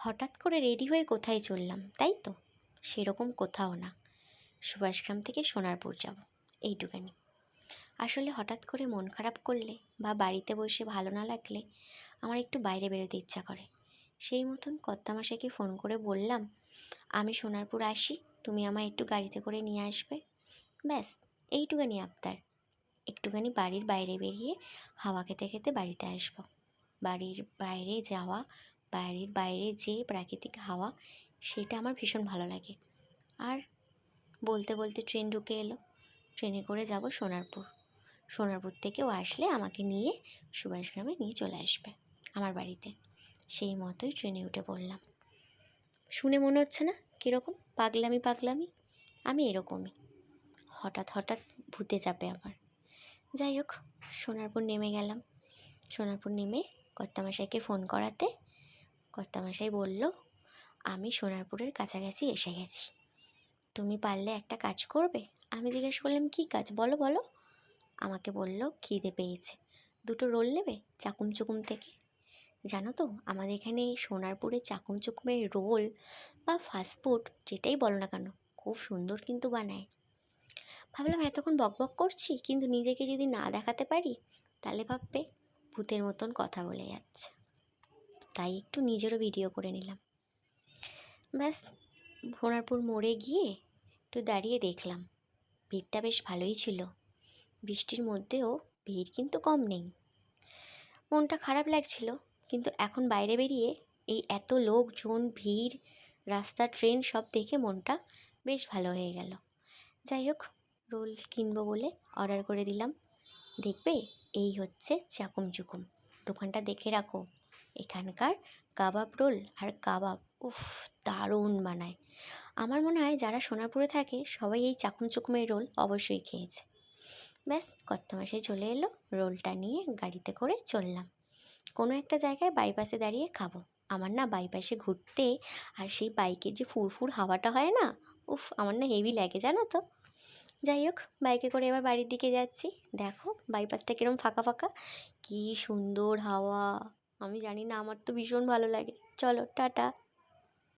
হঠাৎ করে রেডি হয়ে কোথায় চললাম, তাই তো? সেরকম কোথাও না, সুভাষগ্রাম থেকে সোনারপুর যাব, এইটুখানি। আসলে হঠাৎ করে মন খারাপ করলে বা বাড়িতে বসে ভালো না লাগলে আমার একটু বাইরে বেরোতে ইচ্ছা করে। সেই মতন কর্তামশাইকে ফোন করে বললাম, আমি সোনারপুর আসি, তুমি আমায় একটু গাড়িতে করে নিয়ে আসবে। ব্যাস, এইটুখানি আবদার। একটুখানি বাড়ির বাইরে বেরিয়ে হাওয়া খেতে খেতে বাড়িতে আসবো। বাড়ির বাইরে যাওয়া, বাড়ির বাইরে যে প্রাকৃতিক হাওয়া, সেটা আমার ভীষণ ভালো লাগে। আর বলতে বলতে ট্রেন ঢুকে এলো। ট্রেনে করে যাব সোনারপুর। সোনারপুর থেকে ও আসলে আমাকে নিয়ে সুভাষগ্রামে নিয়ে চলে আসবে আমার বাড়িতে। সেই মতোই ট্রেনে উঠে পড়লাম। শুনে মনে হচ্ছে না কীরকম পাগলামি পাগলামি? আমি এরকমই, হঠাৎ হঠাৎ ভূতে চাপে আমার। যাই হোক, সোনারপুর নেমে গেলাম। সোনারপুর নেমে কর্তামশাইকে ফোন করাতে কর্তামশাই বলল, আমি সোনারপুরের কাছাকাছি এসে গেছি, তুমি পারলে একটা কাজ করবে। আমি জিজ্ঞেস করলাম, কী কাজ বলো বলো। আমাকে বলল, খিদে পেয়েছে, 2টো রোল নেবে চাকুম চুকুম থেকে। জানো তো, আমাদের এখানে এই সোনারপুরে চাকুম চুকুমের রোল বা ফাস্টফুড যেটাই বলো না কেন, খুব সুন্দর কিন্তু বানায়। ভাবলাম এতক্ষণ বকবক করছি, কিন্তু নিজেকে যদি না দেখাতে পারি তাহলে ভাববে ভূতের মতন কথা বলে যাচ্ছে। তাই একটু নিজেরও ভিডিও করে নিলাম। ব্যাস, সোনারপুর মোড়ে গিয়ে একটু দাঁড়িয়ে দেখলাম, ভিড়টা বেশ ভালোই ছিল। বৃষ্টির মধ্যেও ভিড় কিন্তু কম নেই। মনটা খারাপ লাগছিল, কিন্তু এখন বাইরে বেরিয়ে এই এত লোকজন, ভিড়, রাস্তা, ট্রেন সব দেখে মনটা বেশ ভালো হয়ে গেল। যাই হোক, রোল কিনবো বলে অর্ডার করে দিলাম। দেখবে, এই হচ্ছে চাকুম চুকুম। দোকানটা দেখে রাখো, এখানকার কাবাব রোল আর কাবাব উফ, দারুণ বানায়। আমার মনে হয় যারা সোনারপুরে থাকে সবাই এই চাকুম চুকুমের রোল অবশ্যই খেয়েছে। ব্যাস, কর্তামশাই চলে এলো, রোলটা নিয়ে গাড়িতে করে চললাম। কোনো একটা জায়গায় বাইপাসে দাঁড়িয়ে খাবো। আমার না বাইপাসে ঘুরতে আর সেই বাইকের যে ফুরফুর হাওয়াটা হয় না, উফ, আমার না হেভি লাগে, জানো তো। যাই হোক, বাইকে করে এবার বাড়ির দিকে যাচ্ছি। দেখো বাইপাসটা কীরকম ফাঁকা ফাঁকা, কী সুন্দর হাওয়া। আমি জানি না, আমার তো ভীষণ ভালো লাগে। চলো, টাটা।